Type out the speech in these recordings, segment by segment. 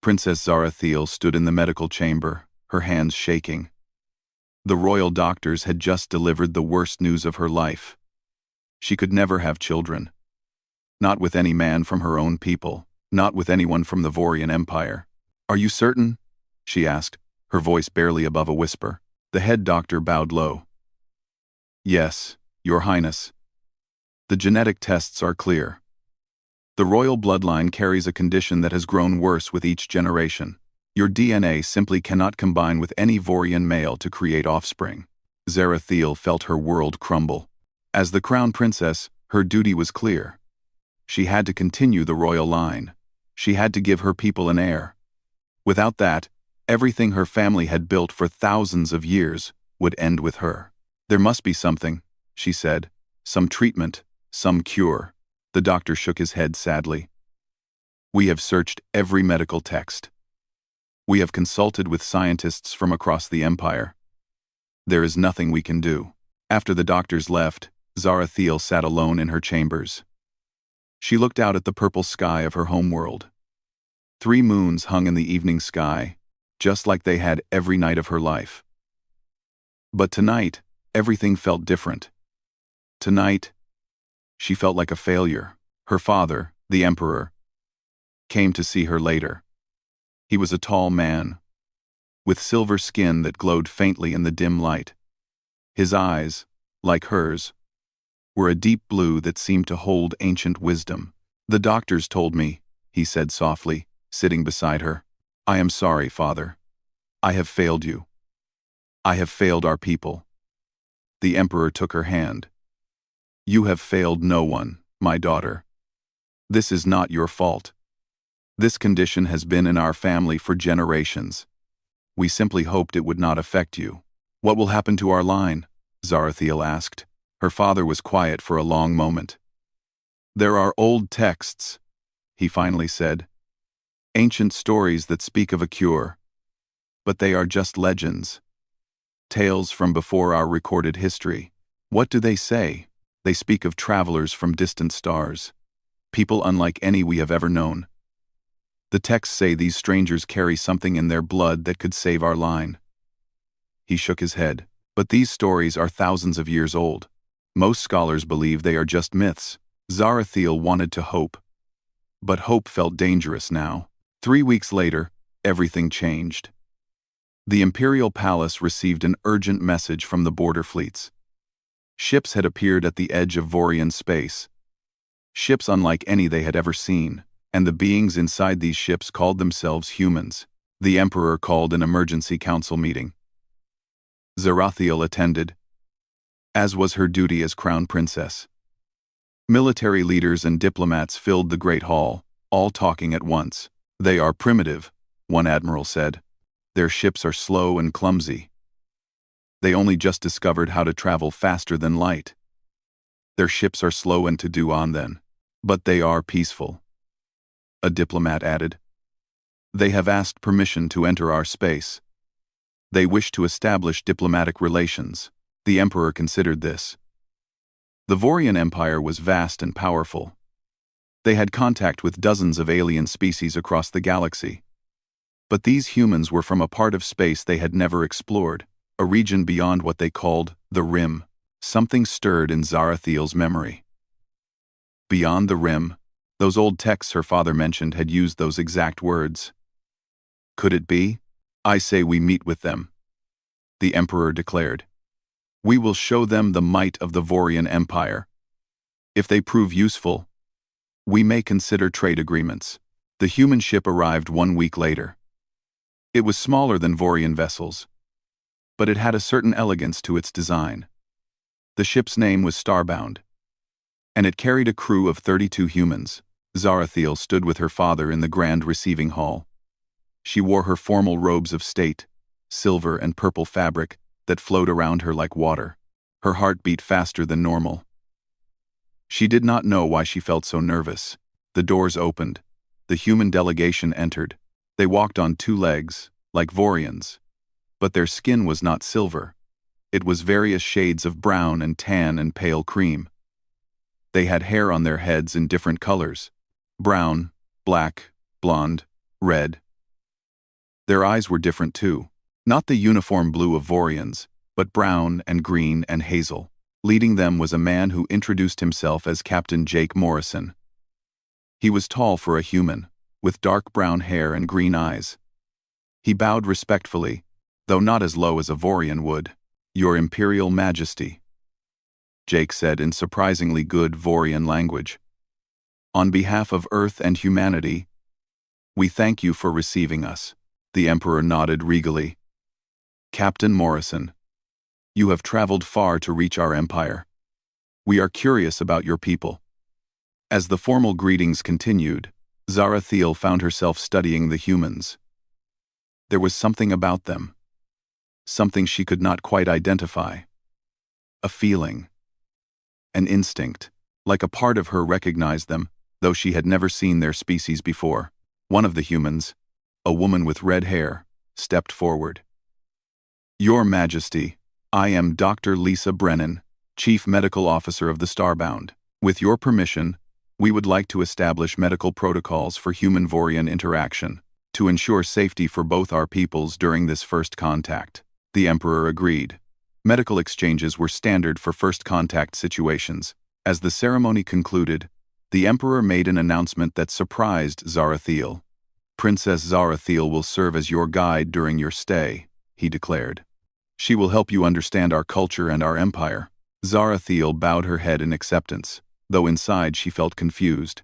Princess Zarathiel stood in the medical chamber, her hands shaking. The royal doctors had just delivered the worst news of her life. She could never have children. Not with any man from her own people, not with anyone from the Vorian Empire. "Are you certain?" she asked, her voice barely above a whisper. The head doctor bowed low. "Yes, Your Highness. The genetic tests are clear. The royal bloodline carries a condition that has grown worse with each generation. Your DNA simply cannot combine with any Vorian male to create offspring." Zarathiel felt her world crumble. As the crown princess, her duty was clear. She had to continue the royal line. She had to give her people an heir. Without that, everything her family had built for thousands of years would end with her. "There must be something," she said. "Some treatment, some cure." The doctor shook his head sadly. "We have searched every medical text. We have consulted with scientists from across the empire. There is nothing we can do." After the doctors left, Zarathiel sat alone in her chambers. She looked out at the purple sky of her homeworld. 3 moons hung in the evening sky, just like they had every night of her life. But tonight, everything felt different. Tonight, she felt like a failure. Her father, the emperor, came to see her later. He was a tall man, with silver skin that glowed faintly in the dim light. His eyes, like hers, were a deep blue that seemed to hold ancient wisdom. "The doctors told me," he said softly, sitting beside her. "I am sorry, Father. I have failed you. I have failed our people." The emperor took her hand. "You have failed no one, my daughter. This is not your fault. This condition has been in our family for generations. We simply hoped it would not affect you." "What will happen to our line?" Zarathiel asked. Her father was quiet for a long moment. "There are old texts," he finally said. "Ancient stories that speak of a cure. But they are just legends. Tales from before our recorded history. What do they say? They speak of travelers from distant stars. People unlike any we have ever known. The texts say these strangers carry something in their blood that could save our line." He shook his head. "But these stories are thousands of years old. Most scholars believe they are just myths." Zarathiel wanted to hope. But hope felt dangerous now. 3 weeks later, everything changed. The Imperial Palace received an urgent message from the border fleets. Ships had appeared at the edge of Vorian space. Ships unlike any they had ever seen, and the beings inside these ships called themselves humans. The Emperor called an emergency council meeting. Zarathiel attended, as was her duty as crown princess. Military leaders and diplomats filled the great hall, all talking at once. "They are primitive," one admiral said. "Their ships are slow and clumsy. They only just discovered how to travel faster than light. Their ships are slow and to do on then. But they are peaceful," a diplomat added. "They have asked permission to enter our space. They wish to establish diplomatic relations." The emperor considered this. The Vorian Empire was vast and powerful. They had contact with dozens of alien species across the galaxy. But these humans were from a part of space they had never explored, a region beyond what they called the Rim. Something stirred in Zarathiel's memory. Beyond the Rim, those old texts her father mentioned had used those exact words. Could it be? "I say we meet with them," the emperor declared. "We will show them the might of the Vorian Empire. If they prove useful, we may consider trade agreements." The human ship arrived 1 week later. It was smaller than Vorian vessels, but it had a certain elegance to its design. The ship's name was Starbound, and it carried a crew of 32 humans. Zarathiel stood with her father in the grand receiving hall. She wore her formal robes of state, silver and purple fabric, that flowed around her like water. Her heart beat faster than normal. She did not know why she felt so nervous. The doors opened. The human delegation entered. They walked on 2 legs, like Vorians. But their skin was not silver. It was various shades of brown and tan and pale cream. They had hair on their heads in different colors: brown, black, blonde, red, Their eyes were different too. Not the uniform blue of Vorians, but brown and green and hazel. Leading them was a man who introduced himself as Captain Jake Morrison. He was tall for a human, with dark brown hair and green eyes. He bowed respectfully, though not as low as a Vorian would. "Your Imperial Majesty," Jake said in surprisingly good Vorian language. "On behalf of Earth and humanity, we thank you for receiving us." The Emperor nodded regally. "Captain Morrison, you have traveled far to reach our empire. We are curious about your people." As the formal greetings continued, Zarathiel found herself studying the humans. There was something about them. Something she could not quite identify. A feeling. An instinct. Like a part of her recognized them, though she had never seen their species before. One of the humans, a woman with red hair, stepped forward. "Your Majesty, I am Dr. Lisa Brennan, Chief Medical Officer of the Starbound. With your permission, we would like to establish medical protocols for human-Vorian interaction to ensure safety for both our peoples during this first contact." The Emperor agreed. Medical exchanges were standard for first contact situations. As the ceremony concluded, the Emperor made an announcement that surprised Zarathiel. "Princess Zarathiel will serve as your guide during your stay," he declared. "She will help you understand our culture and our empire." Zarathiel bowed her head in acceptance, though inside she felt confused.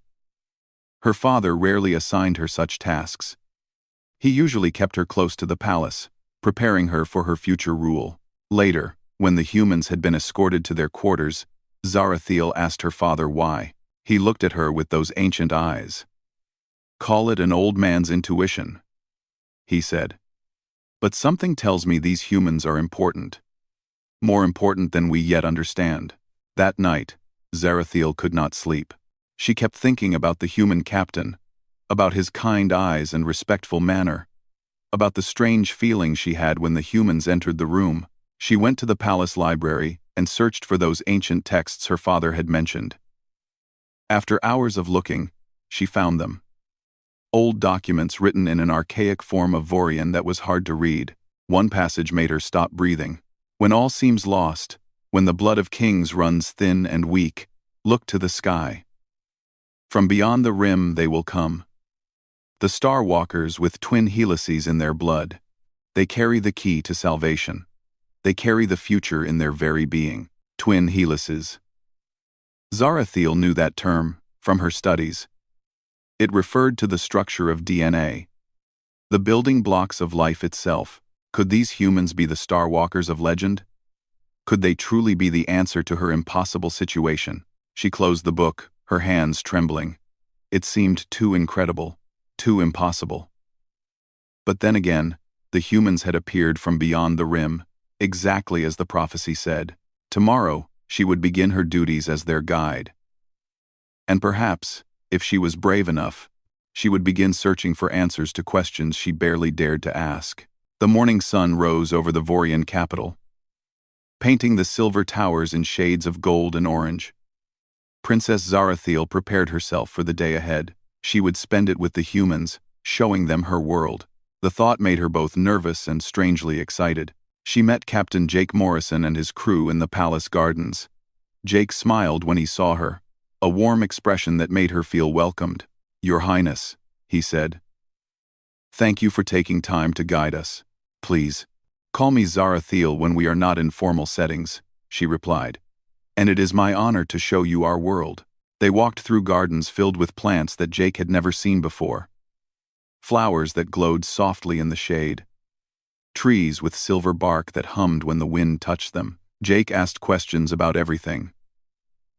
Her father rarely assigned her such tasks. He usually kept her close to the palace, preparing her for her future rule. Later, when the humans had been escorted to their quarters, Zarathiel asked her father why. He looked at her with those ancient eyes. "Call it an old man's intuition," he said. "But something tells me these humans are important. More important than we yet understand." That night, Zarathiel could not sleep. She kept thinking about the human captain, about his kind eyes and respectful manner, about the strange feeling she had when the humans entered the room. She went to the palace library and searched for those ancient texts her father had mentioned. After hours of looking, she found them. Old documents written in an archaic form of Vorian that was hard to read. One passage made her stop breathing. "When all seems lost, when the blood of kings runs thin and weak, look to the sky. From beyond the rim they will come. The Star Walkers with twin helices in their blood. They carry the key to salvation. They carry the future in their very being." Twin helices. Zarathiel knew that term from her studies. It referred to the structure of DNA, the building blocks of life itself. Could these humans be the Star Walkers of legend? Could they truly be the answer to her impossible situation? She closed the book, her hands trembling. It seemed too incredible, too impossible. But then again, the humans had appeared from beyond the rim, exactly as the prophecy said. Tomorrow, she would begin her duties as their guide. And perhaps, if she was brave enough, she would begin searching for answers to questions she barely dared to ask. The morning sun rose over the Vorian capital, painting the silver towers in shades of gold and orange. Princess Zarathiel prepared herself for the day ahead. She would spend it with the humans, showing them her world. The thought made her both nervous and strangely excited. She met Captain Jake Morrison and his crew in the palace gardens. Jake smiled when he saw her, a warm expression that made her feel welcomed. "Your Highness," he said. "Thank you for taking time to guide us. Please, call me Zarathiel when we are not in formal settings," she replied. "And it is my honor to show you our world." They walked through gardens filled with plants that Jake had never seen before. Flowers that glowed softly in the shade. Trees with silver bark that hummed when the wind touched them. Jake asked questions about everything.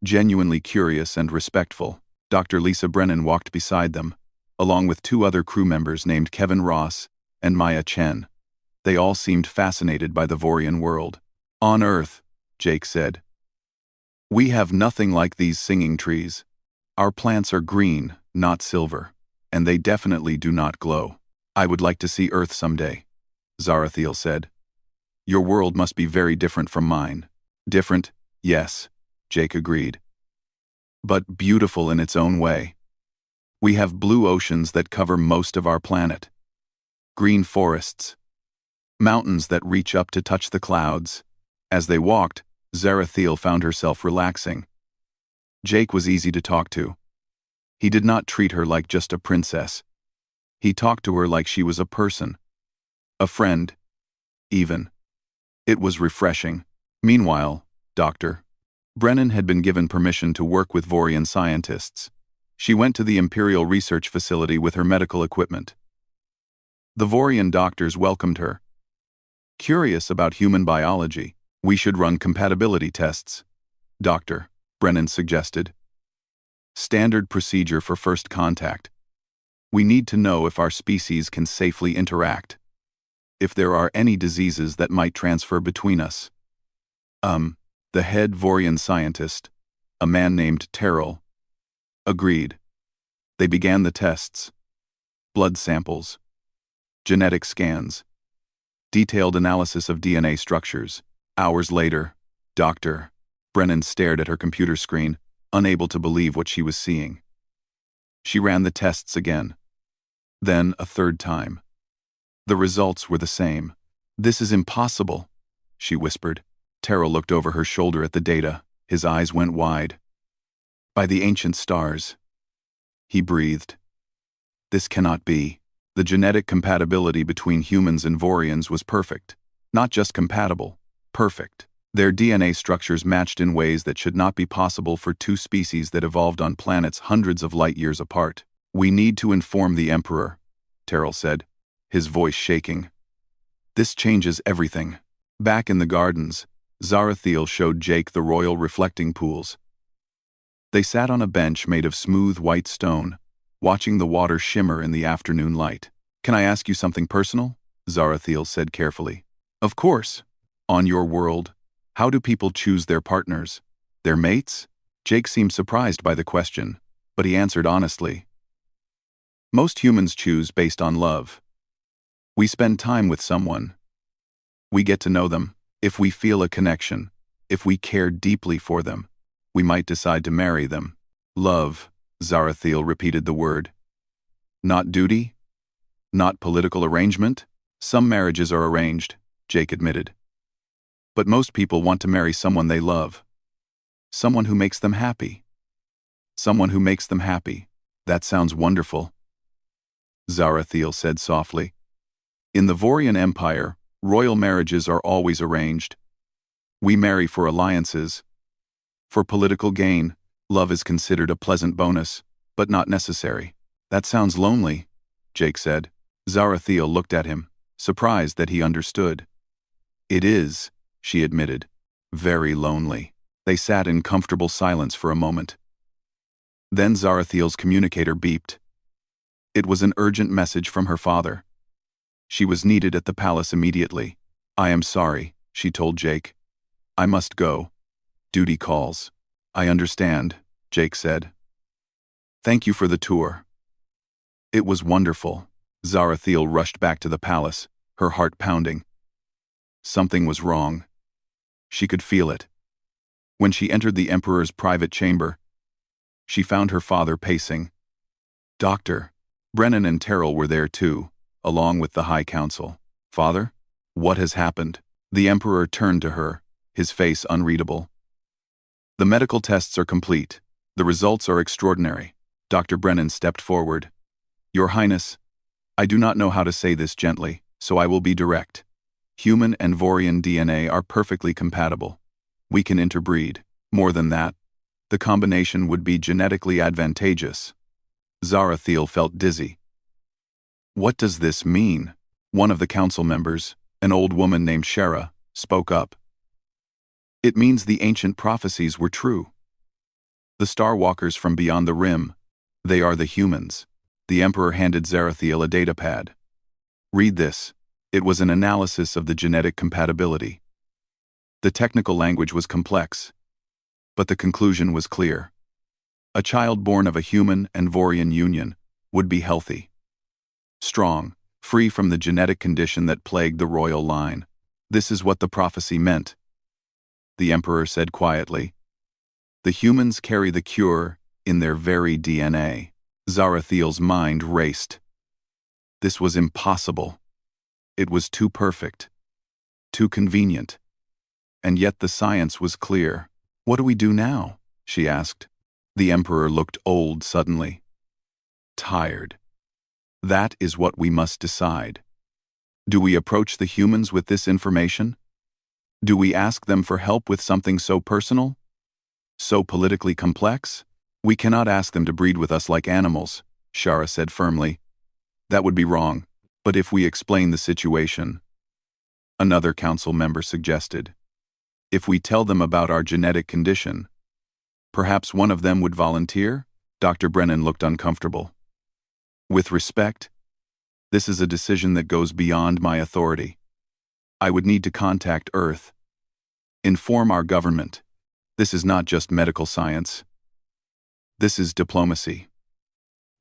Genuinely curious and respectful, Dr. Lisa Brennan walked beside them, along with two other crew members named Kevin Ross and Maya Chen. They all seemed fascinated by the Vorian world. "On Earth," Jake said, "we have nothing like these singing trees. Our plants are green, not silver, and they definitely do not glow." "I would like to see Earth someday," Zarathiel said. "Your world must be very different from mine." "Different, yes," Jake agreed. "But beautiful in its own way. We have blue oceans that cover most of our planet. green forests, mountains that reach up to touch the clouds. As they walked, Zarathiel found herself relaxing. Jake was easy to talk to. He did not treat her like just a princess. He talked to her like she was a person. A friend, even. It was refreshing. Meanwhile, Dr. Brennan had been given permission to work with Vorian scientists. She went to the Imperial Research Facility with her medical equipment. The Vorian doctors welcomed her. Curious about human biology, we should run compatibility tests, Dr. Brennan suggested. Standard procedure for first contact. We need to know if our species can safely interact. If there are any diseases that might transfer between us. The head Vorian scientist, a man named Terrell, agreed. They began the tests. Blood samples. Genetic scans. Detailed analysis of DNA structures. Hours later, Dr. Brennan stared at her computer screen, unable to believe what she was seeing. She ran the tests again. Then a third time. The results were the same. "This is impossible," she whispered. Terrell looked over her shoulder at the data. His eyes went wide. "By the ancient stars," he breathed. "This cannot be." The genetic compatibility between humans and Vorians was perfect. Not just compatible, perfect. Their DNA structures matched in ways that should not be possible for two species that evolved on planets hundreds of light years apart. "We need to inform the Emperor," Terrell said, his voice shaking. "This changes everything." Back in the gardens, Zarathiel showed Jake the royal reflecting pools. They sat on a bench made of smooth white stone, watching the water shimmer in the afternoon light. "Can I ask you something personal?" Zarathiel said carefully. "Of course. On your world, how do people choose their partners? Their mates?" Jake seemed surprised by the question, but he answered honestly. "Most humans choose based on love. We spend time with someone. We get to know them. If we feel a connection, if we care deeply for them, we might decide to marry them." "Love," Zarathiel repeated the word. "Not duty? Not political arrangement?" "Some marriages are arranged," Jake admitted. "But most people want to marry someone they love. Someone who makes them happy." "Someone who makes them happy. That sounds wonderful," Zarathiel said softly. "In the Vorian Empire, royal marriages are always arranged. We marry for alliances. For political gain, love is considered a pleasant bonus, but not necessary." "That sounds lonely," Jake said. Zarathiel looked at him, surprised that he understood. "It is," she admitted. "Very lonely." They sat in comfortable silence for a moment. Then Zarathiel's communicator beeped. It was an urgent message from her father. She was needed at the palace immediately. "I am sorry," she told Jake. "I must go. Duty calls." "I understand," Jake said. "Thank you for the tour." "It was wonderful." Zarathiel rushed back to the palace, her heart pounding. Something was wrong. She could feel it. When she entered the Emperor's private chamber, she found her father pacing. Dr. Brennan and Terrell were there too, along with the High Council. "Father, what has happened?" The Emperor turned to her, his face unreadable. "The medical tests are complete. The results are extraordinary." Dr. Brennan stepped forward. "Your Highness, I do not know how to say this gently, so I will be direct. Human and Vorian DNA are perfectly compatible. We can interbreed. More than that, the combination would be genetically advantageous." Zarathiel felt dizzy. "What does this mean?" One of the council members, an old woman named Shara, spoke up. "It means the ancient prophecies were true. The Starwalkers from beyond the rim, they are the humans." The Emperor handed Zarathiel a datapad. "Read this." It was an analysis of the genetic compatibility. The technical language was complex, but the conclusion was clear. A child born of a human and Vorian union would be healthy, strong, free from the genetic condition that plagued the royal line. "This is what the prophecy meant," the Emperor said quietly. "The humans carry the cure in their very DNA." Zarathiel's mind raced. This was impossible. It was too perfect, too convenient. And yet the science was clear. "What do we do now?" she asked. The Emperor looked old suddenly. Tired. "That is what we must decide. Do we approach the humans with this information? Do we ask them for help with something so personal? So politically complex? We cannot ask them to breed with us like animals," Shara said firmly. "That would be wrong. But if we explain the situation," another council member suggested, "if we tell them about our genetic condition, perhaps one of them would volunteer?" Dr. Brennan looked uncomfortable. "With respect, this is a decision that goes beyond my authority. I would need to contact Earth. Inform our government. This is not just medical science. This is diplomacy.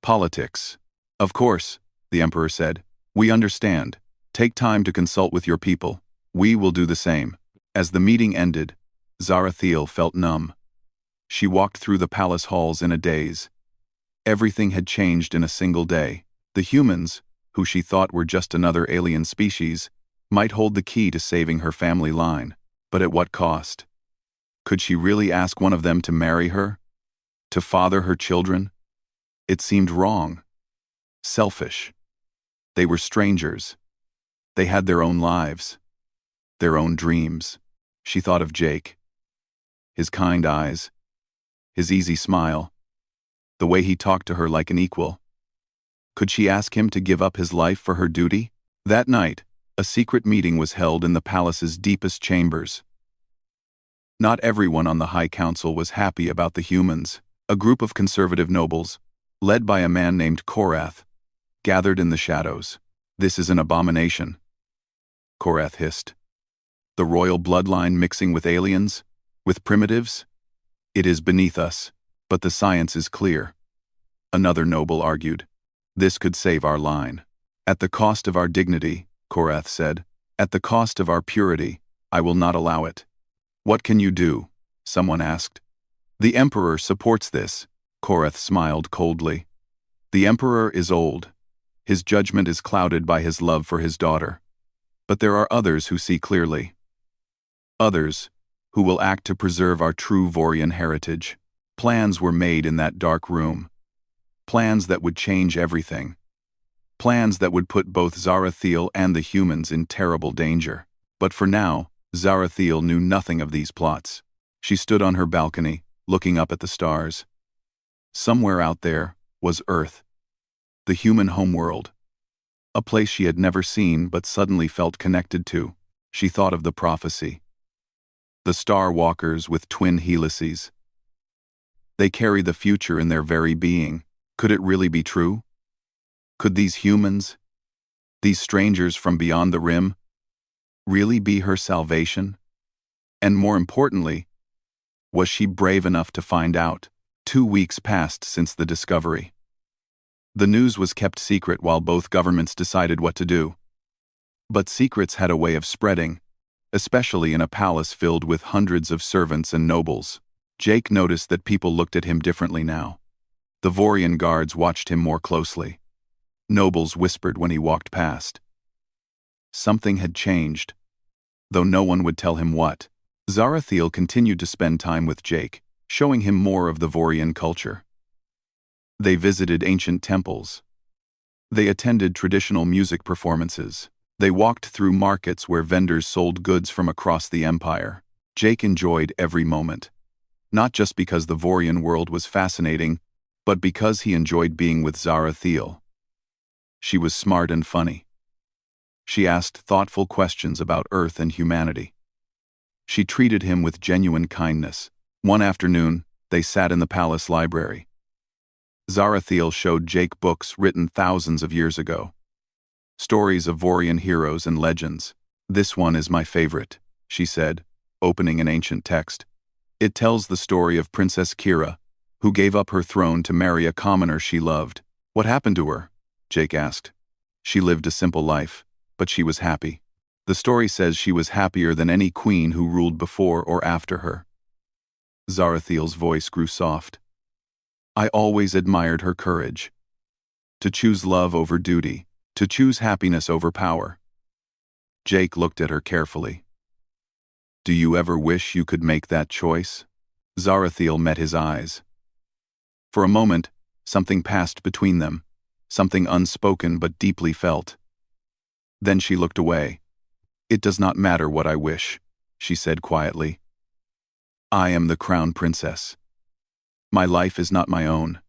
Politics." "Of course," the Emperor said. "We understand. Take time to consult with your people. We will do the same." As the meeting ended, Zarathiel felt numb. She walked through the palace halls in a daze. Everything had changed in a single day. The humans, who she thought were just another alien species, might hold the key to saving her family line. But at what cost? Could she really ask one of them to marry her? To father her children? It seemed wrong. Selfish. They were strangers. They had their own lives. Their own dreams. She thought of Jake. His kind eyes. His easy smile. The way he talked to her like an equal. Could she ask him to give up his life for her duty? That night, a secret meeting was held in the palace's deepest chambers. Not everyone on the High Council was happy about the humans. A group of conservative nobles, led by a man named Korath, gathered in the shadows. "This is an abomination," Korath hissed. "The royal bloodline mixing with aliens, with primitives? It is beneath us, but the science is clear." Another noble argued. "This could save our line." "At the cost of our dignity," Korath said. "At the cost of our purity, I will not allow it." "What can you do?" someone asked. "The Emperor supports this," Korath smiled coldly. "The Emperor is old. His judgment is clouded by his love for his daughter. But there are others who see clearly. Others who will act to preserve our true Vorian heritage. Plans were made in that dark room. Plans that would change everything. Plans that would put both Zarathiel and the humans in terrible danger. But for now, Zarathiel knew nothing of these plots. She stood on her balcony, looking up at the stars. Somewhere out there was Earth, the human homeworld. A place she had never seen but suddenly felt connected to. She thought of the prophecy. The Star Walkers with twin helices. They carry the future in their very being. Could it really be true? Could these humans, these strangers from beyond the rim, really be her salvation? And more importantly, was she brave enough to find out? 2 weeks passed since the discovery. The news was kept secret while both governments decided what to do. But secrets had a way of spreading, especially in a palace filled with hundreds of servants and nobles. Jake noticed that people looked at him differently now. The Vorian guards watched him more closely. Nobles whispered when he walked past. Something had changed, though no one would tell him what. Zarathiel continued to spend time with Jake, showing him more of the Vorian culture. They visited ancient temples. They attended traditional music performances. They walked through markets where vendors sold goods from across the empire. Jake enjoyed every moment, not just because the Vorian world was fascinating, but because he enjoyed being with Zarathiel. She was smart and funny. She asked thoughtful questions about Earth and humanity. She treated him with genuine kindness. One afternoon, they sat in the palace library. Zarathiel showed Jake books written thousands of years ago. Stories of Vorian heroes and legends. "This one is my favorite," she said, opening an ancient text. "It tells the story of Princess Kira, who gave up her throne to marry a commoner she loved." "What happened to her?" Jake asked. "She lived a simple life, but she was happy. The story says she was happier than any queen who ruled before or after her." Zarathiel's voice grew soft. "I always admired her courage. To choose love over duty, to choose happiness over power. Jake looked at her carefully. Do you ever wish you could make that choice? Zarathiel met his eyes. For a moment, something passed between them, something unspoken but deeply felt. Then she looked away. It does not matter what I wish, she said quietly. I am the crown princess. My life is not my own.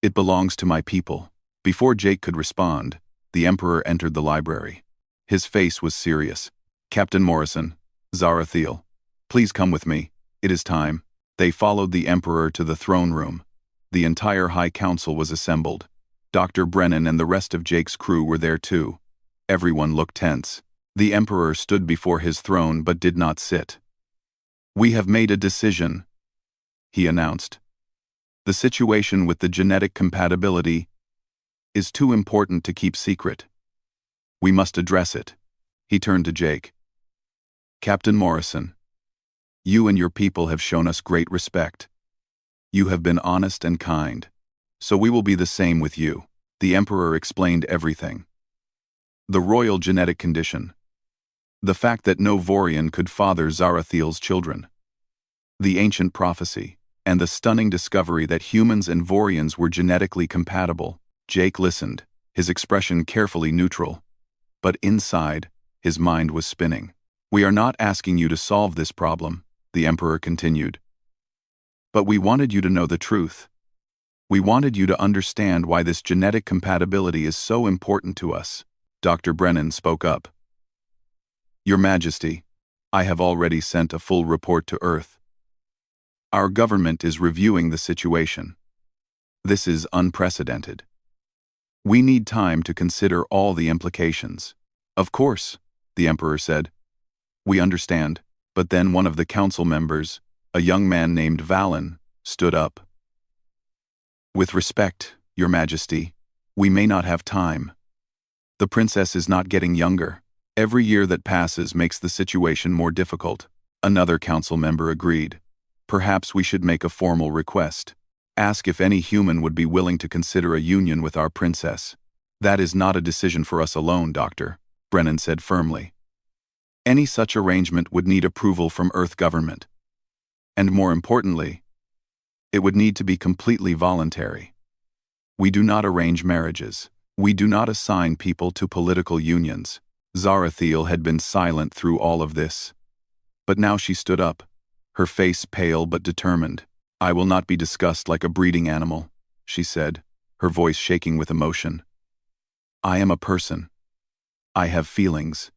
It belongs to my people. Before Jake could respond, the Emperor entered the library. His face was serious. Captain Morrison, Zarathiel, please come with me. It is time. They followed the Emperor to the throne room. The entire High Council was assembled. Dr. Brennan and the rest of Jake's crew were there too. Everyone looked tense. The Emperor stood before his throne but did not sit. We have made a decision, he announced. The situation with the genetic compatibility is too important to keep secret. We must address it. He turned to Jake. Captain Morrison, you and your people have shown us great respect. You have been honest and kind, so we will be the same with you. The Emperor explained everything. The royal genetic condition. The fact that no Vorian could father Zarathiel's children. The ancient prophecy, and the stunning discovery that humans and Vorians were genetically compatible. Jake listened, his expression carefully neutral. But inside, his mind was spinning. We are not asking you to solve this problem, the Emperor continued. But we wanted you to know the truth. We wanted you to understand why this genetic compatibility is so important to us. Dr. Brennan spoke up. Your Majesty, I have already sent a full report to Earth. Our government is reviewing the situation. This is unprecedented. We need time to consider all the implications. Of course, the Emperor said. We understand, but then one of the council members, a young man named Valen, stood up. With respect, Your Majesty, we may not have time. The princess is not getting younger. Every year that passes makes the situation more difficult. Another council member agreed. Perhaps we should make a formal request. Ask if any human would be willing to consider a union with our princess. That is not a decision for us alone, Doctor, Brennan said firmly. Any such arrangement would need approval from Earth government. And more importantly, it would need to be completely voluntary. We do not arrange marriages. We do not assign people to political unions. Zarathiel had been silent through all of this. But now she stood up, her face pale but determined. I will not be discussed like a breeding animal, she said, her voice shaking with emotion. I am a person. I have feelings.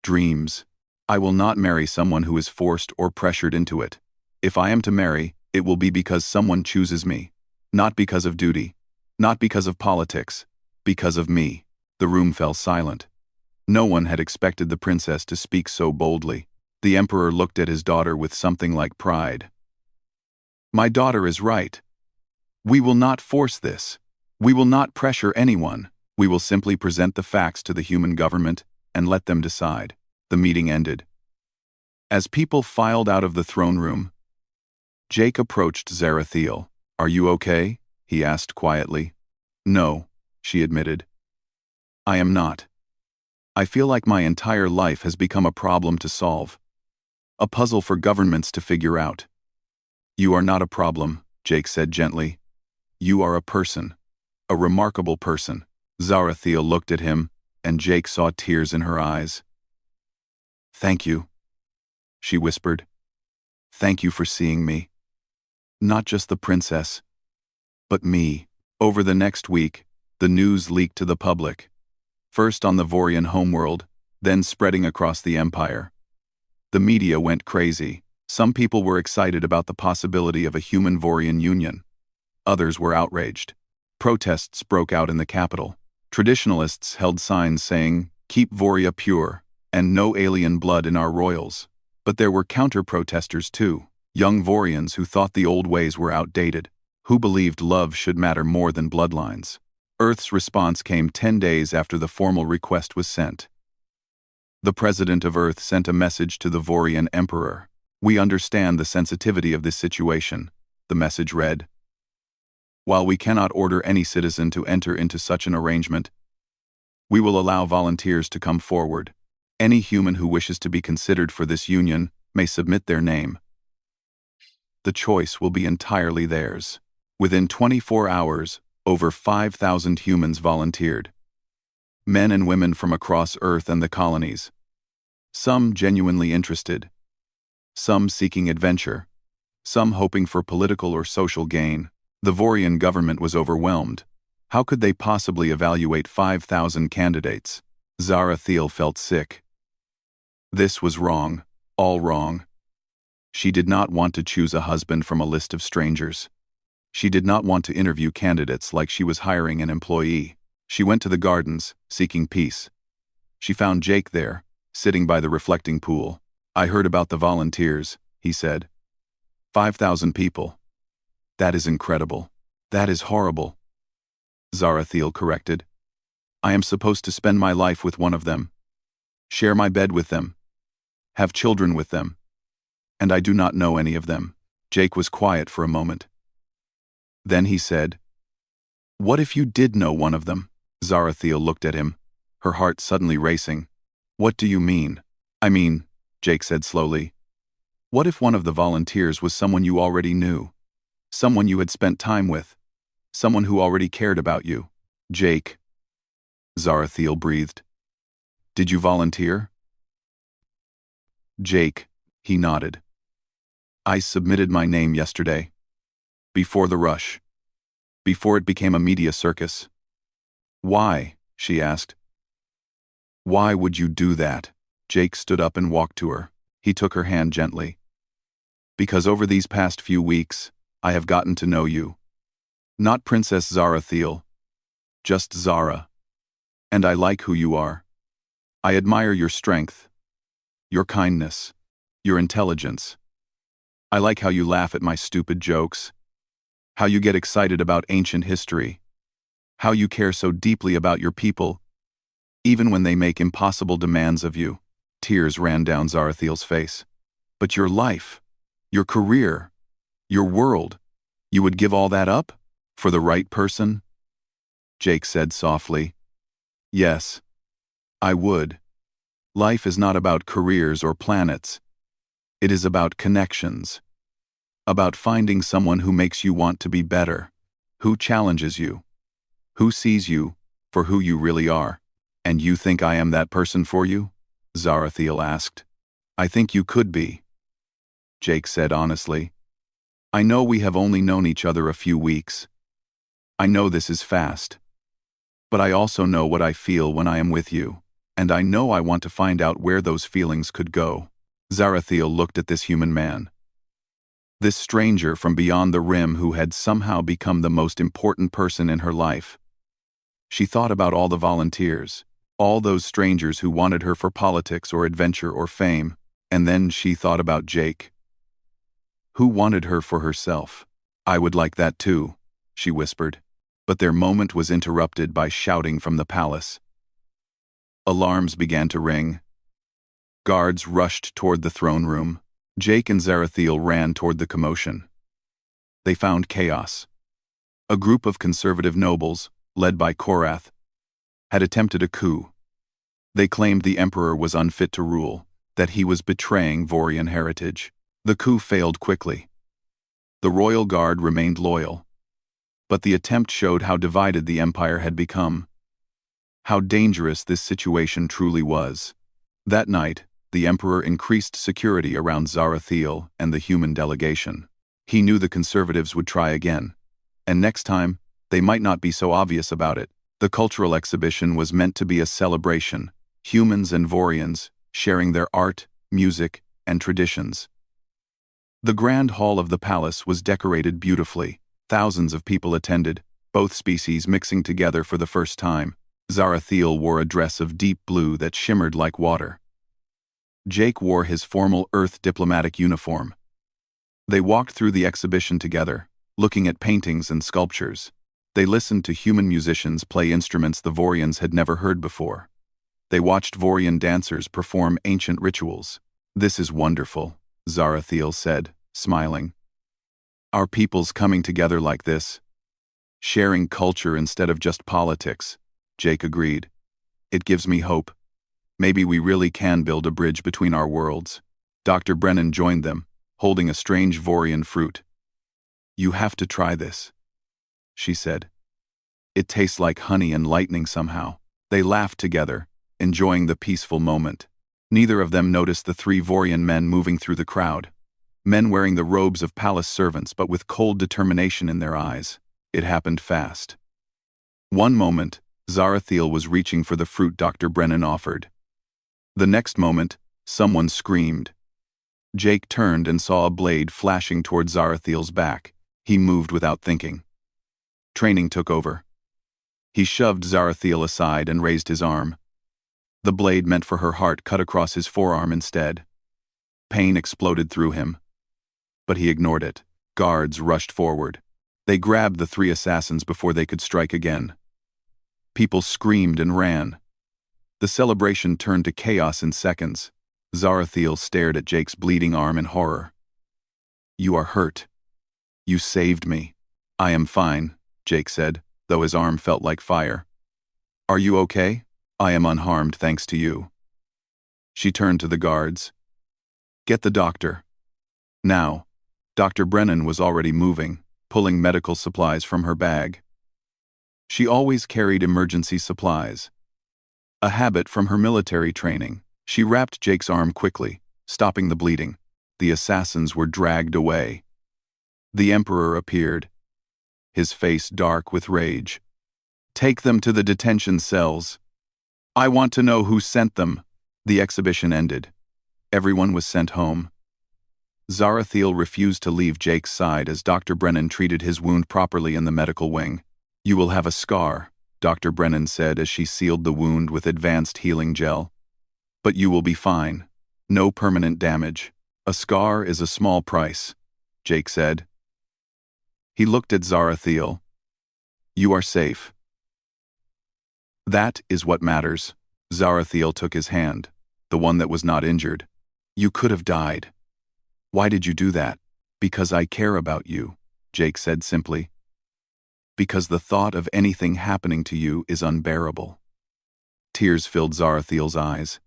Dreams. I will not marry someone who is forced or pressured into it. If I am to marry, it will be because someone chooses me. Not because of duty. Not because of politics. Because of me. The room fell silent. No one had expected the princess to speak so boldly. The Emperor looked at his daughter with something like pride. My daughter is right. We will not force this. We will not pressure anyone. We will simply present the facts to the human government and let them decide. The meeting ended. As people filed out of the throne room, Jake approached Zarathiel. Are you okay? He asked quietly. No, she admitted. I am not. I feel like my entire life has become a problem to solve. A puzzle for governments to figure out. You are not a problem, Jake said gently. You are a person. A remarkable person. Zarathiel looked at him, and Jake saw tears in her eyes. Thank you, she whispered. Thank you for seeing me. Not just the princess, but me. Over the next week, the news leaked to the public. First on the Vorian homeworld, then spreading across the empire. The media went crazy. Some people were excited about the possibility of a human-Vorian union. Others were outraged. Protests broke out in the capital. Traditionalists held signs saying, "Keep Voria pure," and "No alien blood in our royals." But there were counter-protesters too, young Vorians who thought the old ways were outdated, who believed love should matter more than bloodlines. Earth's response came 10 days after the formal request was sent. The President of Earth sent a message to the Vorian Emperor. We understand the sensitivity of this situation, the message read. While we cannot order any citizen to enter into such an arrangement, we will allow volunteers to come forward. Any human who wishes to be considered for this union may submit their name. The choice will be entirely theirs. Within 24 hours, over 5,000 humans volunteered. Men and women from across Earth and the colonies. Some genuinely interested. Some seeking adventure. Some hoping for political or social gain. The Vorian government was overwhelmed. How could they possibly evaluate 5,000 candidates? Zarathiel felt sick. This was wrong, all wrong. She did not want to choose a husband from a list of strangers. She did not want to interview candidates like she was hiring an employee. She went to the gardens, seeking peace. She found Jake there, sitting by the reflecting pool. "I heard about the volunteers," he said. 5,000 people. That is incredible. That is horrible. Zarathiel corrected. "I am supposed to spend my life with one of them. Share my bed with them. Have children with them. And I do not know any of them." Jake was quiet for a moment. Then he said, "What if you did know one of them?" Zarathiel looked at him, her heart suddenly racing. "What do you mean?" "I mean," Jake said slowly, "what if one of the volunteers was someone you already knew? Someone you had spent time with? Someone who already cared about you?" "Jake," Zarathiel breathed. "Did you volunteer?" "Jake," he nodded. "I submitted my name yesterday. Before the rush. Before it became a media circus." "Why?" she asked. "Why would you do that?" Jake stood up and walked to her. He took her hand gently. "Because over these past few weeks, I have gotten to know you. Not Princess Zarathiel. Just Zara. And I like who you are. I admire your strength. Your kindness. Your intelligence. I like how you laugh at my stupid jokes. How you get excited about ancient history. How you care so deeply about your people, even when they make impossible demands of you." Tears ran down Zarathiel's face. "But your life, your career, your world, you would give all that up? For the right person?" Jake said softly. "Yes, I would. Life is not about careers or planets. It is about connections. About finding someone who makes you want to be better, who challenges you, who sees you for who you really are." "And you think I am that person for you?" Zarathiel asked. "I think you could be," Jake said honestly. "I know we have only known each other a few weeks. I know this is fast. But I also know what I feel when I am with you, and I know I want to find out where those feelings could go." Zarathiel looked at this human man. This stranger from beyond the rim who had somehow become the most important person in her life. She thought about all the volunteers, all those strangers who wanted her for politics or adventure or fame, and then she thought about Jake, who wanted her for herself. "I would like that too," she whispered. But their moment was interrupted by shouting from the palace. Alarms began to ring. Guards rushed toward the throne room. Jake and Zarathiel ran toward the commotion. They found chaos. A group of conservative nobles, led by Korath, had attempted a coup. They claimed the emperor was unfit to rule, that he was betraying Vorian heritage. The coup failed quickly. The royal guard remained loyal. But the attempt showed how divided the empire had become. How dangerous this situation truly was. That night, the emperor increased security around Zarathiel and the human delegation. He knew the conservatives would try again. And next time, they might not be so obvious about it. The cultural exhibition was meant to be a celebration, humans and Vorians sharing their art, music, and traditions. The grand hall of the palace was decorated beautifully. Thousands of people attended, both species mixing together for the first time. Zarathiel wore a dress of deep blue that shimmered like water. Jake wore his formal Earth diplomatic uniform. They walked through the exhibition together, looking at paintings and sculptures. They listened to human musicians play instruments the Vorians had never heard before. They watched Vorian dancers perform ancient rituals. "This is wonderful," Zarathiel said, smiling. "Our peoples coming together like this. Sharing culture instead of just politics," Jake agreed. "It gives me hope. Maybe we really can build a bridge between our worlds. Dr. Brennan joined them, holding a strange Vorian fruit. You have to try this, she said. It tastes like honey and lightning somehow. They laughed together, enjoying the peaceful moment. Neither of them noticed the three Vorian men moving through the crowd. Men wearing the robes of palace servants but with cold determination in their eyes. It happened fast. One moment, Zarathiel was reaching for the fruit Dr. Brennan offered. The next moment, someone screamed. Jake turned and saw a blade flashing toward Zarathiel's back. He moved without thinking. Training took over. He shoved Zarathiel aside and raised his arm. The blade meant for her heart cut across his forearm instead. Pain exploded through him. But he ignored it. Guards rushed forward. They grabbed the three assassins before they could strike again. People screamed and ran. The celebration turned to chaos in seconds. Zarathiel stared at Jake's bleeding arm in horror. You are hurt. You saved me. I am fine, Jake said, though his arm felt like fire. Are you okay? I am unharmed thanks to you. She turned to the guards. Get the doctor. Now. Dr. Brennan was already moving, pulling medical supplies from her bag. She always carried emergency supplies. A habit from her military training. She wrapped Jake's arm quickly, stopping the bleeding. The assassins were dragged away. The Emperor appeared, his face dark with rage. Take them to the detention cells. I want to know who sent them. The exhibition ended. Everyone was sent home. Zarathiel refused to leave Jake's side as Dr. Brennan treated his wound properly in the medical wing. You will have a scar, Dr. Brennan said as she sealed the wound with advanced healing gel. But you will be fine. No permanent damage. A scar is a small price, Jake said. He looked at Zarathiel. You are safe. That is what matters. Zarathiel took his hand, the one that was not injured. You could have died. Why did you do that? Because I care about you, Jake said simply. Because the thought of anything happening to you is unbearable. Tears filled Zarathiel's eyes.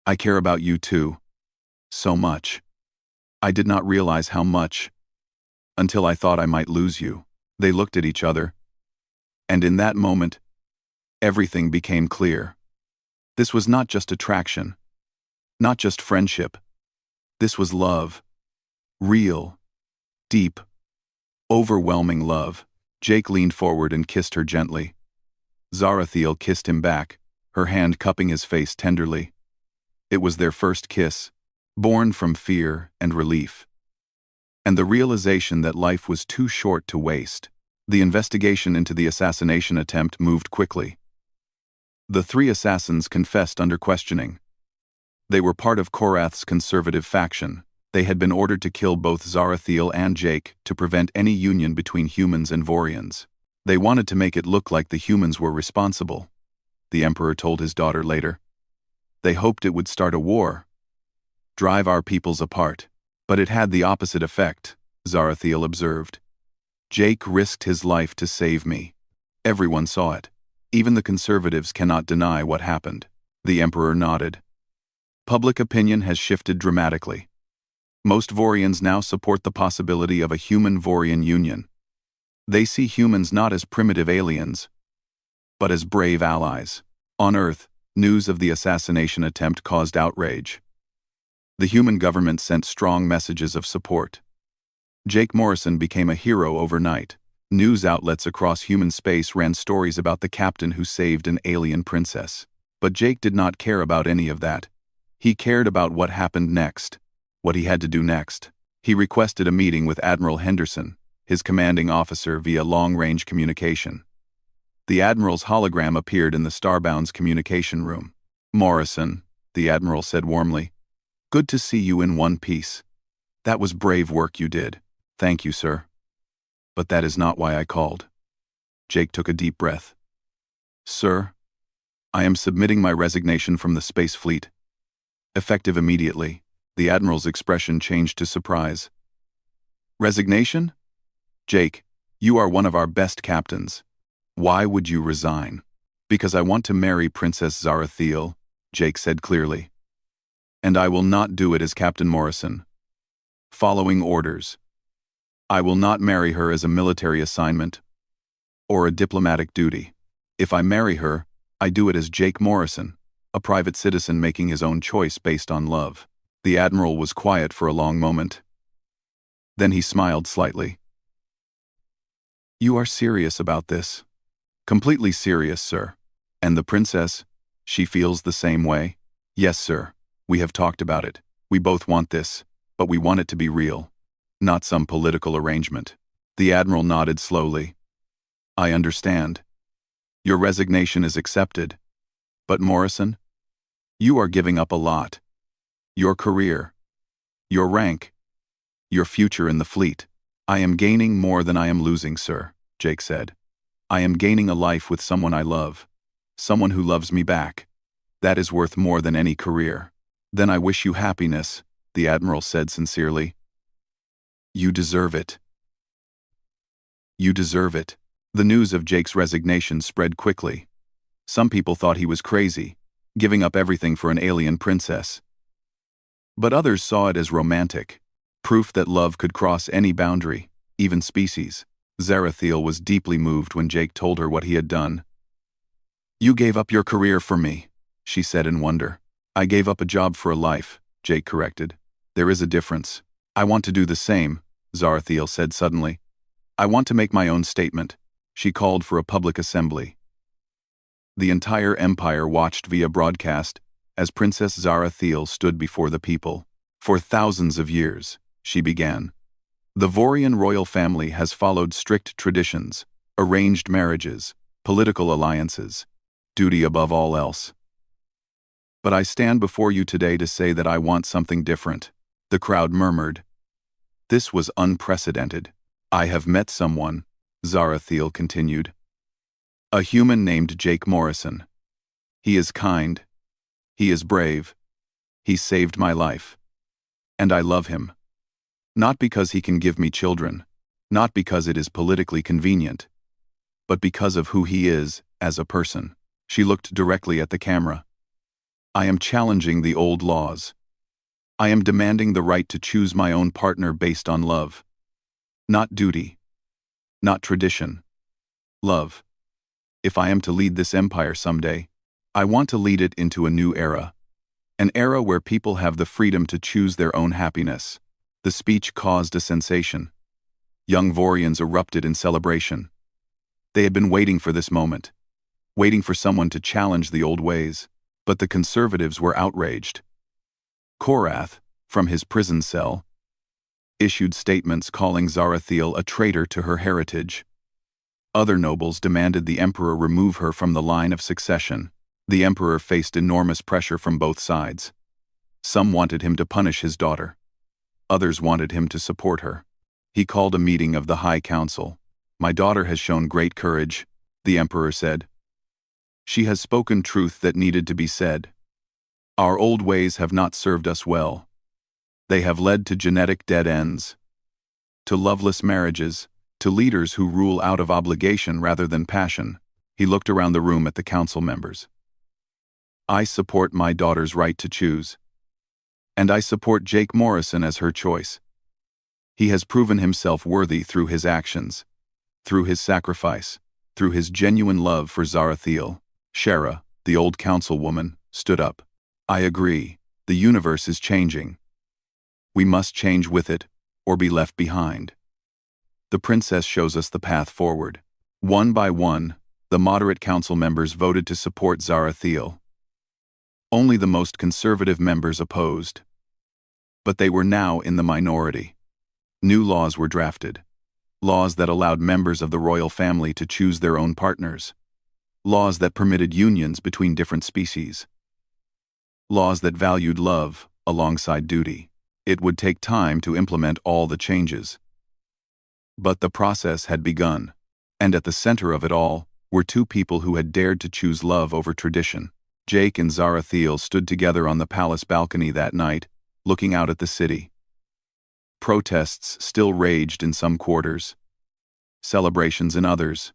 I care about you too. So much. I did not realize how much. Until I thought I might lose you. They looked at each other. And in that moment, everything became clear. This was not just attraction. Not just friendship. This was love. Real. Deep. Overwhelming love. Jake leaned forward and kissed her gently. Zarathiel kissed him back, her hand cupping his face tenderly. It was their first kiss, born from fear and relief. And the realization that life was too short to waste. The investigation into the assassination attempt moved quickly. The three assassins confessed under questioning. They were part of Korath's conservative faction. They had been ordered to kill both Zarathiel and Jake to prevent any union between humans and Vorians. They wanted to make it look like the humans were responsible, the Emperor told his daughter later. They hoped it would start a war, drive our peoples apart. But it had the opposite effect, Zarathiel observed. Jake risked his life to save me. Everyone saw it. Even the conservatives cannot deny what happened. The Emperor nodded. Public opinion has shifted dramatically. Most Vorians now support the possibility of a human-Vorian union. They see humans not as primitive aliens, but as brave allies. On Earth, news of the assassination attempt caused outrage. The human government sent strong messages of support. Jake Morrison became a hero overnight. News outlets across human space ran stories about the captain who saved an alien princess. But Jake did not care about any of that. He cared about what happened next, what he had to do next. He requested a meeting with Admiral Henderson, his commanding officer, via long-range communication. The Admiral's hologram appeared in the Starbound's communication room. Morrison, the Admiral said warmly. Good to see you in one piece. That was brave work you did. Thank you, sir. But that is not why I called. Jake took a deep breath. Sir, I am submitting my resignation from the space fleet. Effective immediately, the Admiral's expression changed to surprise. Resignation? Jake, you are one of our best captains. Why would you resign? Because I want to marry Princess Zarathiel, Jake said clearly. And I will not do it as Captain Morrison. Following orders. I will not marry her as a military assignment or a diplomatic duty. If I marry her, I do it as Jake Morrison, a private citizen making his own choice based on love. The Admiral was quiet for a long moment. Then he smiled slightly. You are serious about this? Completely serious, sir. And the princess? She feels the same way? Yes, sir. We have talked about it. We both want this, but we want it to be real, not some political arrangement. The Admiral nodded slowly. I understand. Your resignation is accepted. But Morrison? You are giving up a lot. Your career. Your rank. Your future in the fleet. I am gaining more than I am losing, sir, Jake said. I am gaining a life with someone I love. Someone who loves me back. That is worth more than any career. Then I wish you happiness, the Admiral said sincerely. You deserve it. You deserve it. The news of Jake's resignation spread quickly. Some people thought he was crazy, giving up everything for an alien princess. But others saw it as romantic, proof that love could cross any boundary, even species. Zarathiel was deeply moved when Jake told her what he had done. You gave up your career for me, she said in wonder. I gave up a job for a life, Jake corrected. There is a difference. I want to do the same, Zarathiel said suddenly. I want to make my own statement. She called for a public assembly. The entire empire watched via broadcast as Princess Zarathiel stood before the people. For thousands of years, she began. The Vorian royal family has followed strict traditions, arranged marriages, political alliances, duty above all else. But I stand before you today to say that I want something different. The crowd murmured. This was unprecedented. I have met someone, Zarathiel continued. A human named Jake Morrison. He is kind. He is brave. He saved my life. And I love him. Not because he can give me children, not because it is politically convenient, but because of who he is as a person. She looked directly at the camera. I am challenging the old laws. I am demanding the right to choose my own partner based on love. Not duty. Not tradition. Love. If I am to lead this empire someday, I want to lead it into a new era. An era where people have the freedom to choose their own happiness. The speech caused a sensation. Young Vorians erupted in celebration. They had been waiting for this moment, waiting for someone to challenge the old ways. But the conservatives were outraged. Korath, from his prison cell, issued statements calling Zarathiel a traitor to her heritage. Other nobles demanded the emperor remove her from the line of succession. The emperor faced enormous pressure from both sides. Some wanted him to punish his daughter. Others wanted him to support her. He called a meeting of the High Council. My daughter has shown great courage, the emperor said. She has spoken truth that needed to be said. Our old ways have not served us well. They have led to genetic dead ends, to loveless marriages, to leaders who rule out of obligation rather than passion. He looked around the room at the council members. I support my daughter's right to choose. And I support Jake Morrison as her choice. He has proven himself worthy through his actions, through his sacrifice, through his genuine love for Zarathiel. Shara, the old councilwoman, stood up. I agree. The universe is changing. We must change with it, or be left behind. The princess shows us the path forward. One by one, the moderate council members voted to support Zarathiel. Only the most conservative members opposed. But they were now in the minority. New laws were drafted. Laws that allowed members of the royal family to choose their own partners. Laws that permitted unions between different species. Laws that valued love alongside duty. It would take time to implement all the changes. But the process had begun, and at the center of it all were two people who had dared to choose love over tradition. Jake and Zarathiel stood together on the palace balcony that night, looking out at the city. Protests still raged in some quarters. Celebrations in others.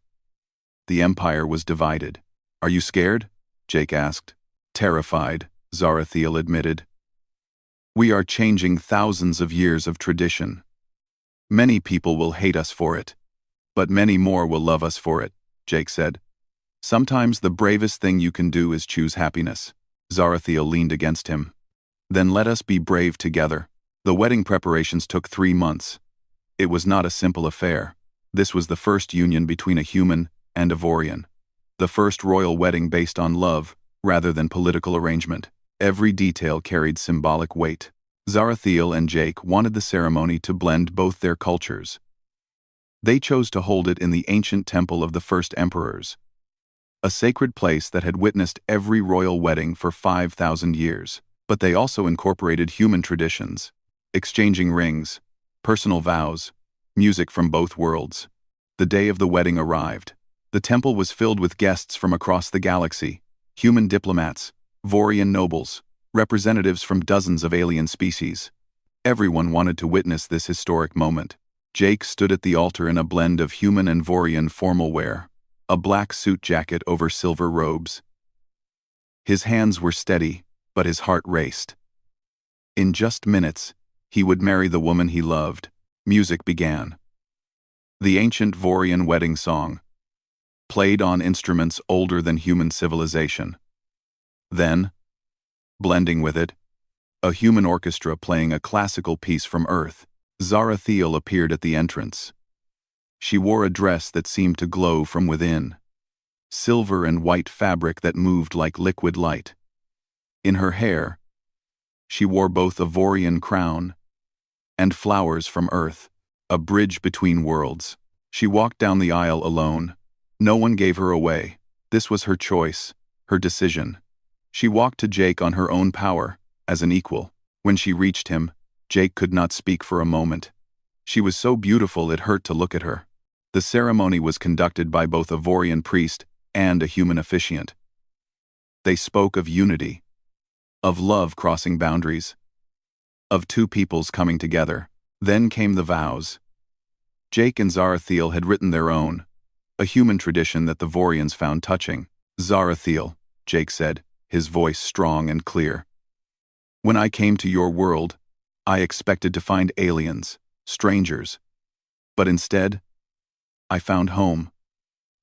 The empire was divided. Are you scared? Jake asked. Terrified, Zarathiel admitted. We are changing thousands of years of tradition. Many people will hate us for it, but many more will love us for it, Jake said. Sometimes the bravest thing you can do is choose happiness. Zarathiel leaned against him. Then let us be brave together. The wedding preparations took 3 months. It was not a simple affair. This was the first union between a human and a Vorian. The first royal wedding based on love, rather than political arrangement. Every detail carried symbolic weight. Zarathiel and Jake wanted the ceremony to blend both their cultures. They chose to hold it in the ancient temple of the first emperors, a sacred place that had witnessed every royal wedding for 5,000 years. But they also incorporated human traditions, exchanging rings, personal vows, music from both worlds. The day of the wedding arrived. The temple was filled with guests from across the galaxy, human diplomats, Vorian nobles, representatives from dozens of alien species. Everyone wanted to witness this historic moment. Jake stood at the altar in a blend of human and Vorian formal wear, a black suit jacket over silver robes. His hands were steady, but his heart raced. In just minutes, he would marry the woman he loved. Music began. The ancient Vorian wedding song, played on instruments older than human civilization. Then, blending with it, a human orchestra playing a classical piece from Earth. Zarathiel appeared at the entrance. She wore a dress that seemed to glow from within, silver and white fabric that moved like liquid light. In her hair, she wore both a Vorian crown and flowers from Earth, a bridge between worlds. She walked down the aisle alone. No one gave her away. This was her choice, her decision. She walked to Jake on her own power, as an equal. When she reached him, Jake could not speak for a moment. She was so beautiful it hurt to look at her. The ceremony was conducted by both a Vorian priest and a human officiant. They spoke of unity, of love crossing boundaries, of two peoples coming together. Then came the vows. Jake and Zarathiel had written their own, a human tradition that the Vorians found touching. Zarathiel, Jake said, his voice strong and clear. When I came to your world, I expected to find aliens, strangers. But instead, I found home.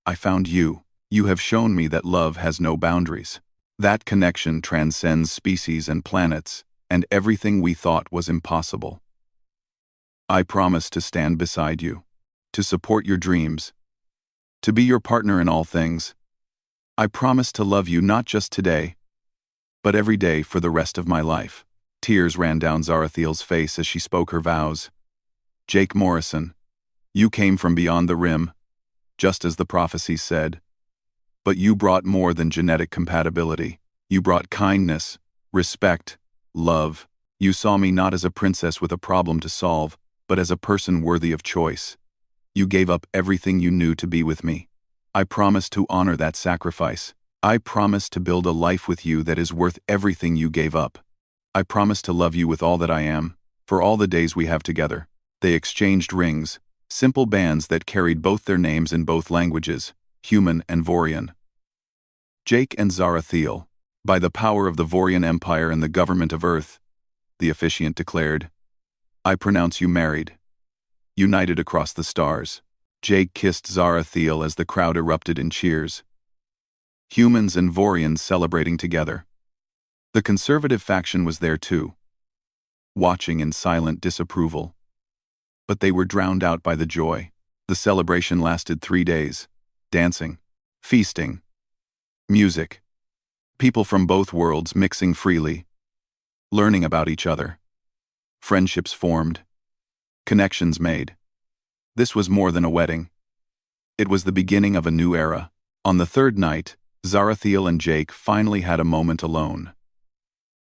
I found you. You have shown me that love has no boundaries. That connection transcends species and planets, and everything we thought was impossible. I promise to stand beside you, to support your dreams, to be your partner in all things. I promise to love you not just today, but every day for the rest of my life. Tears ran down Zarathiel's face as she spoke her vows. Jake Morrison, you came from beyond the rim, just as the prophecies said. But you brought more than genetic compatibility. You brought kindness, respect, love. You saw me not as a princess with a problem to solve, but as a person worthy of choice. You gave up everything you knew to be with me. I promise to honor that sacrifice. I promise to build a life with you that is worth everything you gave up. I promise to love you with all that I am, for all the days we have together. They exchanged rings, simple bands that carried both their names in both languages, human and Vorian. Jake and Zarathiel, by the power of the Vorian Empire and the government of Earth, the officiant declared, I pronounce you married, united across the stars. Jake kissed Zarathiel as the crowd erupted in cheers. Humans and Vorians celebrating together. The conservative faction was there too, watching in silent disapproval. But they were drowned out by the joy. The celebration lasted 3 days. Dancing, feasting, music, people from both worlds mixing freely, learning about each other. Friendships formed, connections made. This was more than a wedding. It was the beginning of a new era. On the third night, Zarathiel and Jake finally had a moment alone.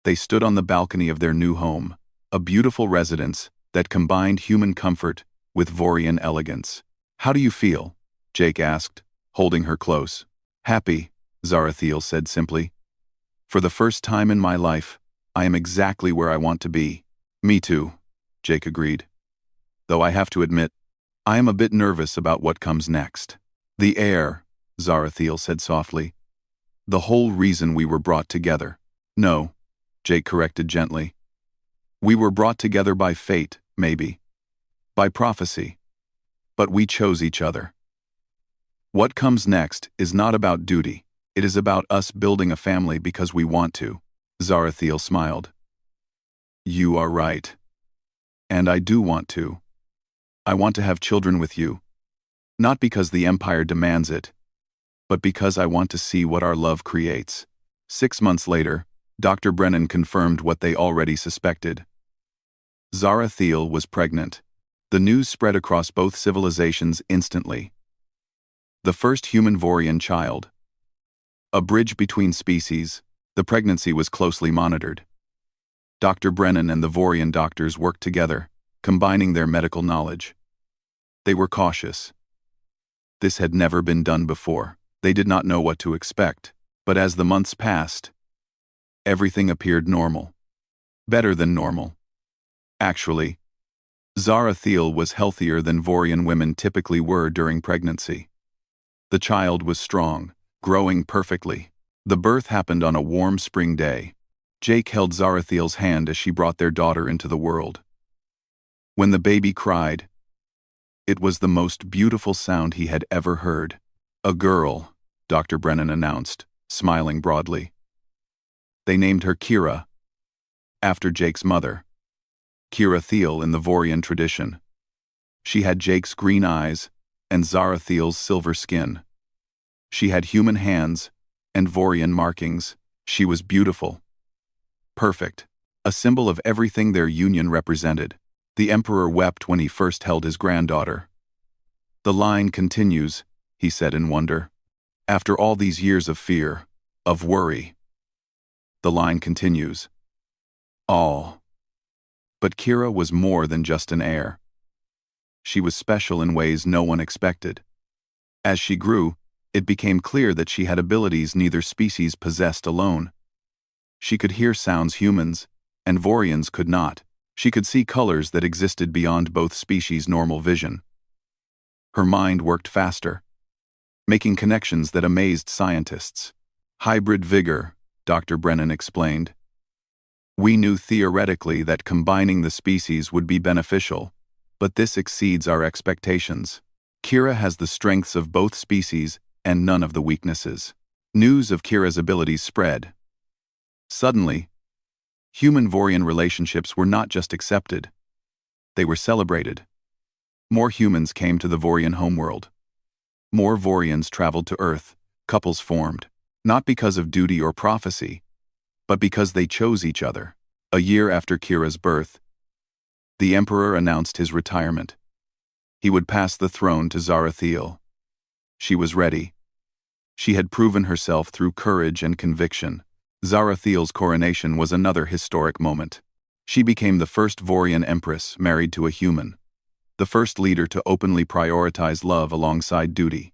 They stood on the balcony of their new home, a beautiful residence that combined human comfort with Vorian elegance. How do you feel? Jake asked, holding her close. Happy, Zarathiel said simply. For the first time in my life, I am exactly where I want to be. Me too, Jake agreed. Though I have to admit, I am a bit nervous about what comes next. The heir, Zarathiel said softly. The whole reason we were brought together. No, Jake corrected gently. We were brought together by fate, maybe. By prophecy. But we chose each other. What comes next is not about duty. It is about us building a family because we want to. Zarathiel smiled. You are right. And I do want to. I want to have children with you. Not because the Empire demands it, but because I want to see what our love creates. 6 months later, Dr. Brennan confirmed what they already suspected. Zarathiel was pregnant. The news spread across both civilizations instantly. The first human Vorian child. A bridge between species, the pregnancy was closely monitored. Dr. Brennan and the Vorian doctors worked together, combining their medical knowledge. They were cautious. This had never been done before. They did not know what to expect, but as the months passed, everything appeared normal. Better than normal. Actually, Zarathiel was healthier than Vorian women typically were during pregnancy. The child was strong, growing perfectly. The birth happened on a warm spring day. Jake held Zarathiel's hand as she brought their daughter into the world. When the baby cried, it was the most beautiful sound he had ever heard. A girl, Dr. Brennan announced, smiling broadly. They named her Kira, after Jake's mother. Kira Thiel in the Vorian tradition. She had Jake's green eyes and Zarathiel's silver skin. She had human hands and Vorian markings. She was beautiful. Perfect. A symbol of everything their union represented. The Emperor wept when he first held his granddaughter. The line continues, he said in wonder. After all these years of fear, of worry. The line continues. All. But Kira was more than just an heir. She was special in ways no one expected. As she grew, it became clear that she had abilities neither species possessed alone. She could hear sounds humans and Vorians could not. She could see colors that existed beyond both species' normal vision. Her mind worked faster, making connections that amazed scientists. Hybrid vigor, Dr. Brennan explained. We knew theoretically that combining the species would be beneficial, but this exceeds our expectations. Kira has the strengths of both species and none of the weaknesses. News of Kira's abilities spread. Suddenly, human-Vorian relationships were not just accepted. They were celebrated. More humans came to the Vorian homeworld. More Vorians traveled to Earth. Couples formed, not because of duty or prophecy, but because they chose each other. A year after Kira's birth, the Emperor announced his retirement. He would pass the throne to Zarathiel. She was ready. She had proven herself through courage and conviction. Zarathiel's coronation was another historic moment. She became the first Vorian empress married to a human, the first leader to openly prioritize love alongside duty,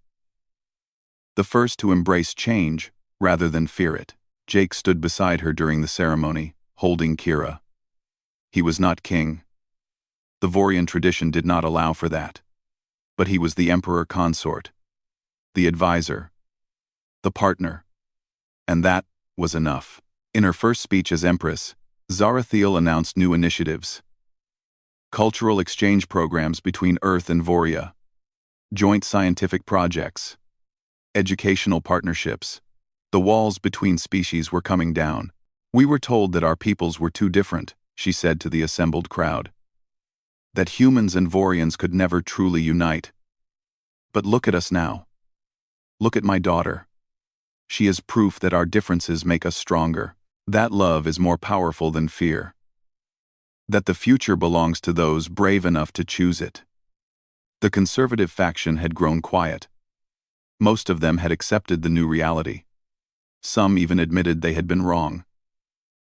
the first to embrace change rather than fear it. Jake stood beside her during the ceremony, holding Kira. He was not king. The Vorian tradition did not allow for that. But he was the emperor consort, the advisor, the partner. And that was enough. In her first speech as empress, Zarathiel announced new initiatives. Cultural exchange programs between Earth and Voria, joint scientific projects, educational partnerships. The walls between species were coming down. We were told that our peoples were too different, she said to the assembled crowd. That humans and Vorians could never truly unite. But look at us now. Look at my daughter. She is proof that our differences make us stronger. That love is more powerful than fear. That the future belongs to those brave enough to choose it. The conservative faction had grown quiet. Most of them had accepted the new reality. Some even admitted they had been wrong.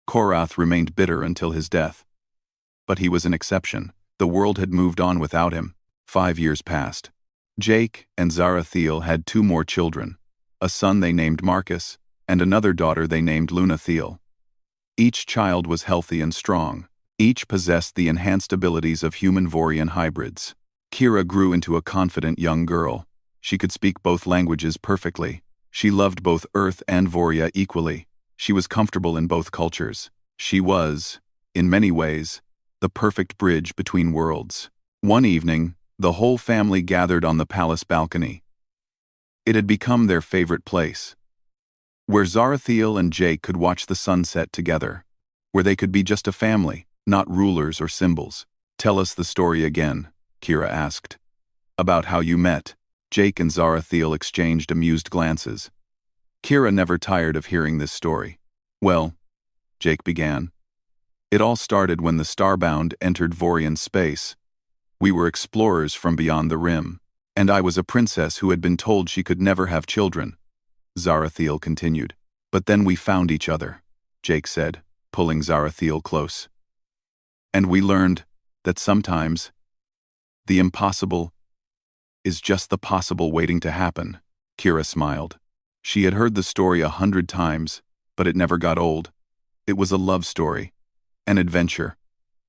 Korath remained bitter until his death. But he was an exception. The world had moved on without him. 5 years passed. Jake and Zarathiel had 2 more children, a son they named Marcus, and another daughter they named Luna Thiel. Each child was healthy and strong. Each possessed the enhanced abilities of human Vorian hybrids. Kira grew into a confident young girl. She could speak both languages perfectly, She loved both Earth and Voria equally. She was comfortable in both cultures. She was, in many ways, the perfect bridge between worlds. One evening, the whole family gathered on the palace balcony. It had become their favorite place, where Zarathiel and Jake could watch the sunset together, where they could be just a family, not rulers or symbols. "Tell us the story again," Kira asked. "About how you met." Jake and Zarathiel exchanged amused glances. Kira never tired of hearing this story. "Well," Jake began, "it all started when the Starbound entered Vorian space. We were explorers from beyond the rim, and I was a princess who had been told she could never have children," Zarathiel continued. "But then we found each other," Jake said, pulling Zarathiel close. "And we learned that sometimes the impossible is just the possible waiting to happen." Kira smiled. She had heard the story 100 times, but it never got old. It was a love story, an adventure,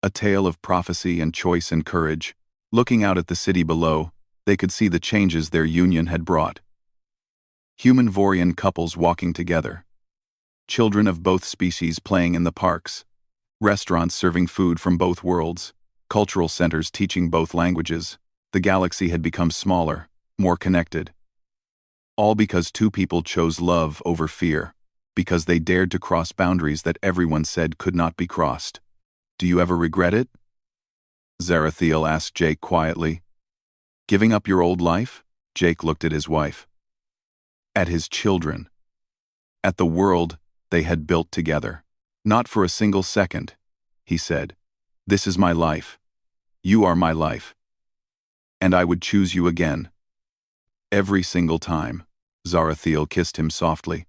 a tale of prophecy and choice and courage. Looking out at the city below, they could see the changes their union had brought. Human Vorian couples walking together, children of both species playing in the parks, restaurants serving food from both worlds, cultural centers teaching both languages. The galaxy had become smaller, more connected. All because two people chose love over fear, because they dared to cross boundaries that everyone said could not be crossed. "Do you ever regret it?" Zarathiel asked Jake quietly. "Giving up your old life?" Jake looked at his wife. At his children. At the world they had built together. "Not for a single second," he said. "This is my life. You are my life. And I would choose you again. Every single time." Zarathiel kissed him softly.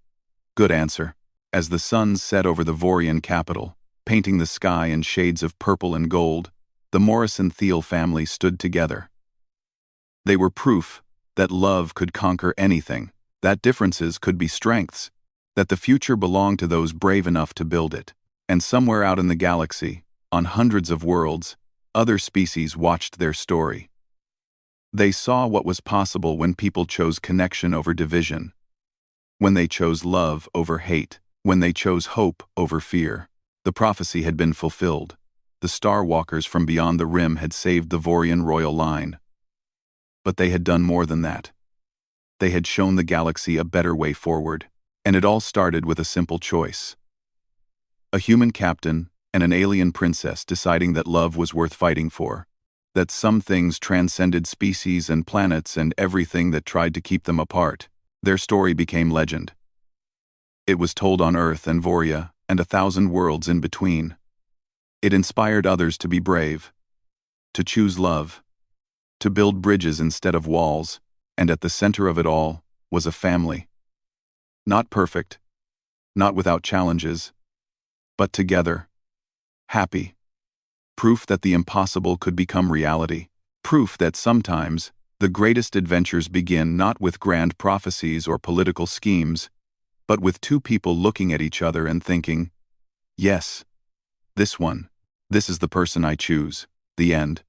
"Good answer." As the sun set over the Vorian capital, painting the sky in shades of purple and gold, the Morrison Thiel family stood together. They were proof that love could conquer anything, that differences could be strengths, that the future belonged to those brave enough to build it. And somewhere out in the galaxy, on hundreds of worlds, other species watched their story. They saw what was possible when people chose connection over division, when they chose love over hate, when they chose hope over fear. The prophecy had been fulfilled. The Star Walkers from beyond the rim had saved the Vorian royal line. But they had done more than that. They had shown the galaxy a better way forward, and it all started with a simple choice. A human captain and an alien princess deciding that love was worth fighting for, that some things transcended species and planets and everything that tried to keep them apart. Their story became legend. It was told on Earth and Voria and 1,000 worlds in between. It inspired others to be brave, to choose love, to build bridges instead of walls, and at the center of it all was a family. Not perfect, not without challenges, but together, happy. Proof that the impossible could become reality. Proof that sometimes the greatest adventures begin not with grand prophecies or political schemes, but with two people looking at each other and thinking, "Yes, this is the person I choose." The end.